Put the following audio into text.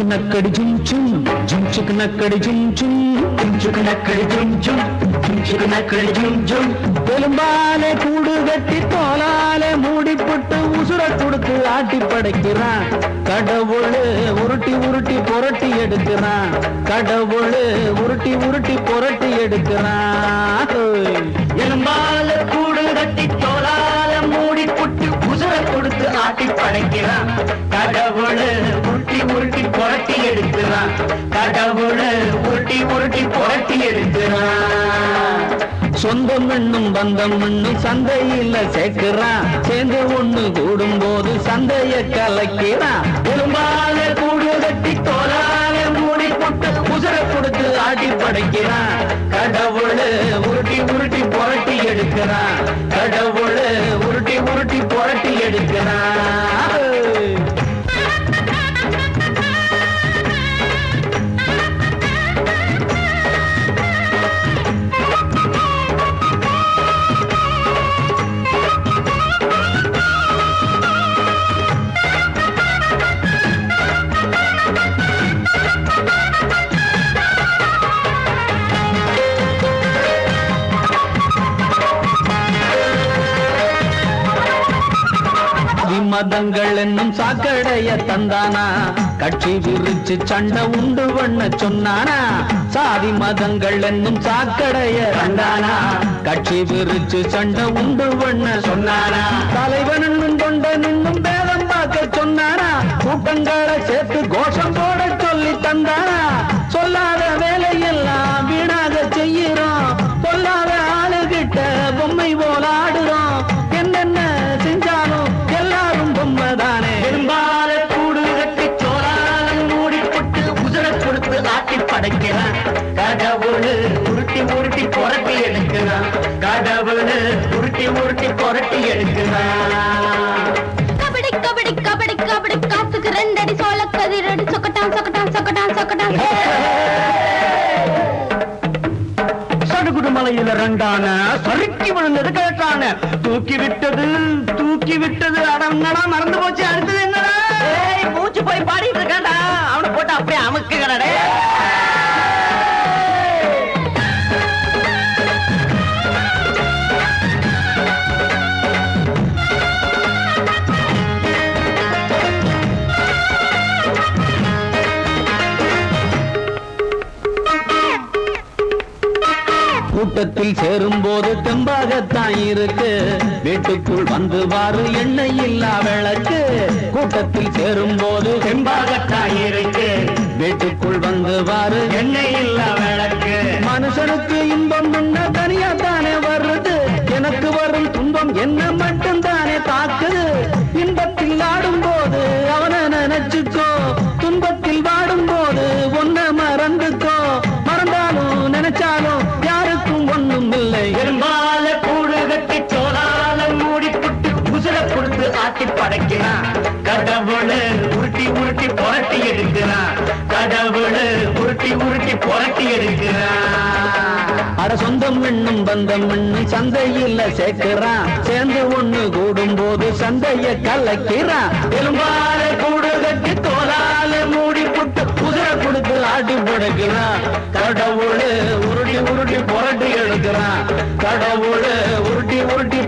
नक्कड़ी झुम झुम झुमचुक नक्कड़ी झुम झुम झुमचुक नक्कड़ी झुम झुम झुमचुक नक्कड़ी झुम झुम பெரும்பாலே கூடு கட்டி தோலாலே மூடி போட்டு உசுர கொடுத்து ஆட்டி படைக்கிறான் கடவுள் உருட்டி உருட்டி புரட்டி எடுக்கிறான் கடவுள் உருட்டி உருட்டி புரட்டி எடுக்கிறான் எலும்பாலே கூடு கட்டி தோலாலே மூடி போட்டு உசுர கொடுத்து ஆட்டி படைக்கிறான் கடவுள் உருட்டி உருட்டி புரட்டி எடுக்கிறான் கடவுள் உருட்டி உருட்டி புரட்டி எடுக்கிறான் சொந்தம் என்னும் பந்தம் என்னும் சந்தையில சேர்க்கிறான் சேர்ந்து ஒண்ணு கூடும் போது சந்தைய கலக்கிறான் பெரும்பால கூடு கட்டி தோலால மூடி போட்டு உசுர கொடுத்து ஆட்டி படைக்கிறான் கடவுள் உருட்டி உருட்டி புரட்டி எடுக்கிறான் கடவுள் உருட்டி உருட்டி புரட்டி எடுக்கிறான் மதங்கள் என்னும் சாக்கடைய தந்தானா கட்சி விரிச்சு சண்டை உண்டு பண்ண சொன்னானா சாதி மதங்கள் என்னும் சாக்கடைய தந்தானா கட்சி விரிச்சு சண்டை உண்டு பண்ண சொன்னானா தலைவன் என்னும் கொண்ட நின்னும் பேதம் பார்க்க சொன்னானா கூட்டங்களை சேர்த்து கோஷம் போட சொல்லி தந்தானா சொல்லாத வேலையெல்லாம் வீணாக செய்கிறோம் சொல்லாத ஆளுகிட்ட பொம்மை போல ஆடுறோம் என்னென்ன செஞ்சாலும் எல்லாரும் பொம்மைதானே பெரும்பால கூடு கட்டி சோழாலம் மூடி போட்டு உசுர கொடுத்து ஆட்டி படைக்கிறான் கடவுள் உருட்டி உருட்டி புரட்டி எடுக்கிறான் கடவுள் உருட்டி உருட்டி புரட்டி எடுக்கிறான் கபடி கபடி கபடி கபடி காத்துக்கு ரெண்டடி சோள கதிரடி சொக்கட்டான் சொக்கட்டான் சொக்கட்டான் சொக்கட்டான் மலையில ரெண்டான சறுக்கி விழுந்தது கேட்டான தூக்கி விட்டது அடங்கடா மறந்து போச்சு அடுத்தது என்னடா மூச்சு போய் பாடிட்டு இருக்காண்டா அவனை போட்டு அப்படியே அமுக்கு கடடே கூட்டத்தில் சேரும் போது தெம்பாகத்தான் இருக்கு வீட்டுக்குள் வந்து வாரு எண்ணெய் இல்லா விளக்கு கூட்டத்தில் சேரும் போது தெம்பாகத்தான் இருக்கு வீட்டுக்குள் வந்து வாரு எண்ணெய் இல்லா விளக்கு மனுஷனுக்கு இன்பம் என்ன தனியா தானே வருது எனக்கு வரும் துன்பம் என்ன மட்டும் தானே தாக்குது இன்பத்தில் ஆடும் போது அவனை நினைச்சுக்கோ துன்பத்தில் வாடும் போது ஒன்ன மறந்துக்கோ மறந்தாலும் நினைச்சாலும் யாருக்கும் ஒண்ணும் இல்லை பெரும்பால கூடு கட்டி சோழால மூடி புட்டு உசுர கொடுத்து ஆட்டி படைக்கிறான் கடவுள் உருட்டி உருட்டி புரட்டி எடுக்கிறான் கடவுள் உருட்டி உருட்டி புரட்டி எடுக்கிறான் அட சொந்தம் என்னும் பந்தம் என்னும் சந்தையில சேர்க்கிறான் சேர்ந்து ஒண்ணு கூடும் போது சந்தைய கலக்கிறான் பெரும்பால கூடு கட்டி தோலால மூடி புட்டு உசுர கொடுத்து ஆட்டி படைக்கிறான் கடவுள் உருட்டி உருட்டி புரட்டி எடுக்கிறான் கடவுள் உருட்டி உருட்டி